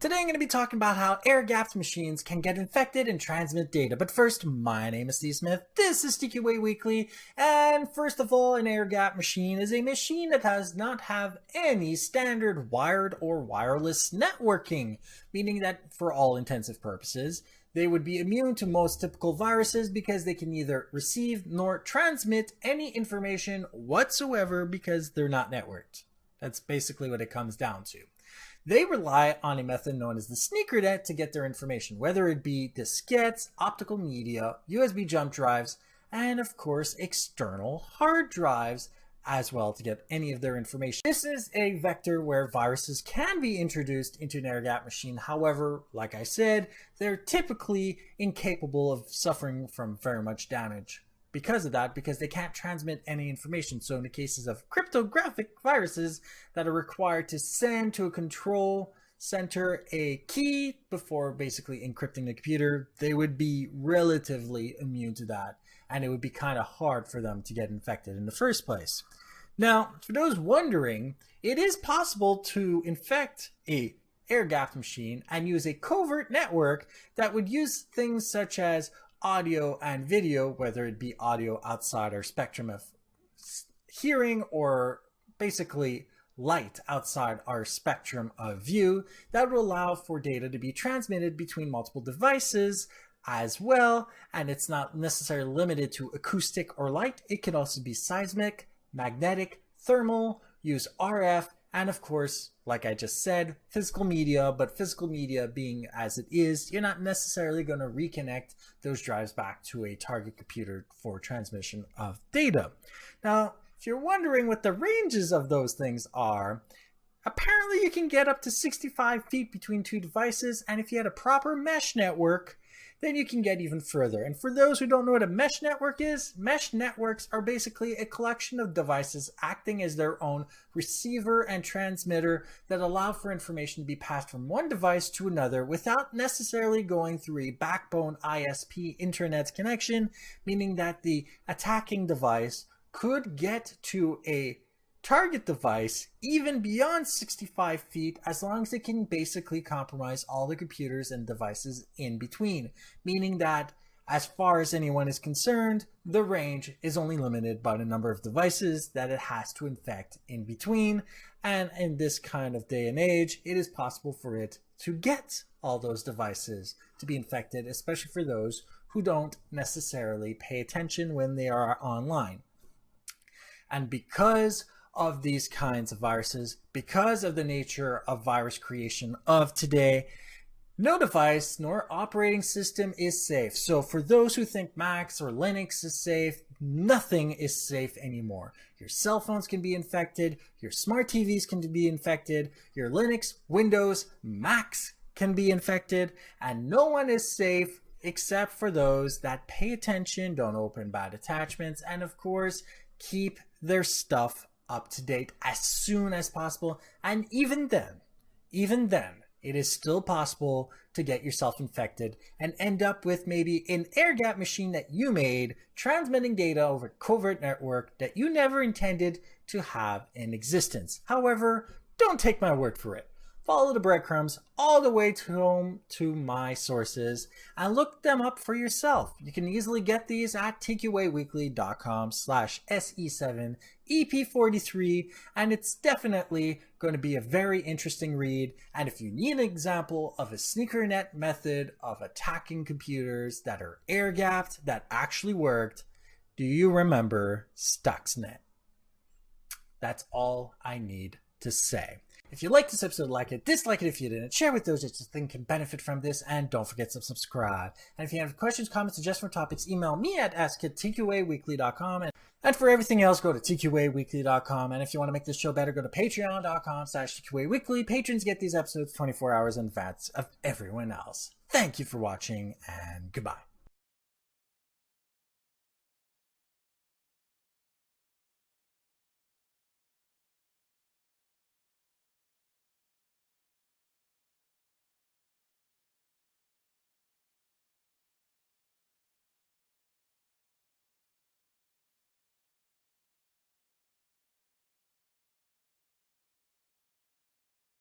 Today I'm going to be talking about how air-gapped machines can get infected and transmit data. But first, my name is Steve Smith, this is TQA Weekly, and first of all, an air-gapped machine is a machine that does not have any standard wired or wireless networking, meaning that for all intensive purposes, they would be immune to most typical viruses because they can neither receive nor transmit any information whatsoever because they're not networked. That's basically what it comes down to. They rely on a method known as the sneaker net to get their information, whether it be diskettes, optical media, USB jump drives, and of course external hard drives as well to get any of their information. This is a vector where viruses can be introduced into an air-gapped machine. However, like I said, they're typically incapable of suffering from very much damage. Because of that, because they can't transmit any information. So in the cases of cryptographic viruses that are required to send to a control center a key before basically encrypting the computer, they would be relatively immune to that. And it would be kind of hard for them to get infected in the first place. Now, for those wondering, it is possible to infect a air-gapped machine and use a covert network that would use things such as audio and video, whether it be audio outside our spectrum of hearing or basically light outside our spectrum of view, that would allow for data to be transmitted between multiple devices as well. And it's not necessarily limited to acoustic or light. It can also be seismic, magnetic, thermal, use RF, and of course, like I just said, physical media, but physical media being as it is, you're not necessarily going to reconnect those drives back to a target computer for transmission of data. Now, if you're wondering what the ranges of those things are, apparently you can get up to 65 feet between two devices, and if you had a proper mesh network, then you can get even further. And for those who don't know what a mesh network is, mesh networks are basically a collection of devices acting as their own receiver and transmitter that allow for information to be passed from one device to another without necessarily going through a backbone ISP internet connection, meaning that the attacking device could get to a target device even beyond 65 feet as long as it can basically compromise all the computers and devices in between, meaning that as far as anyone is concerned, the range is only limited by the number of devices that it has to infect in between. And in this kind of day and age, it is possible for it to get all those devices to be infected, especially for those who don't necessarily pay attention when they are online. And because of these kinds of viruses, because of the nature of virus creation of today, no device nor operating system is safe. So for those who think Macs or Linux is safe, nothing is safe anymore. Your cell phones can be infected, your smart TVs can be infected, your Linux, Windows, Macs can be infected, and no one is safe except for those that pay attention, don't open bad attachments, and of course, keep their stuff up to date as soon as possible. And even then, it is still possible to get yourself infected and end up with maybe an air-gapped machine that you made transmitting data over a covert network that you never intended to have in existence. However, don't take my word for it. Follow the breadcrumbs all the way home to my sources and look them up for yourself. You can easily get these at tqaweekly.com/SE7EP43, and it's definitely going to be a very interesting read. And if you need an example of a sneaker net method of attacking computers that are air-gapped that actually worked, do you remember Stuxnet? That's all I need to say. If you like this episode, like it, dislike it if you didn't, share with those that you think can benefit from this, and don't forget to subscribe. And if you have questions, comments, suggestions for topics, email me at ask@tqaweekly.com. And for everything else, go to tqaweekly.com. And if you want to make this show better, go to patreon.com/tqaweekly. Patrons get these episodes 24 hours in advance of everyone else. Thank you for watching, and goodbye.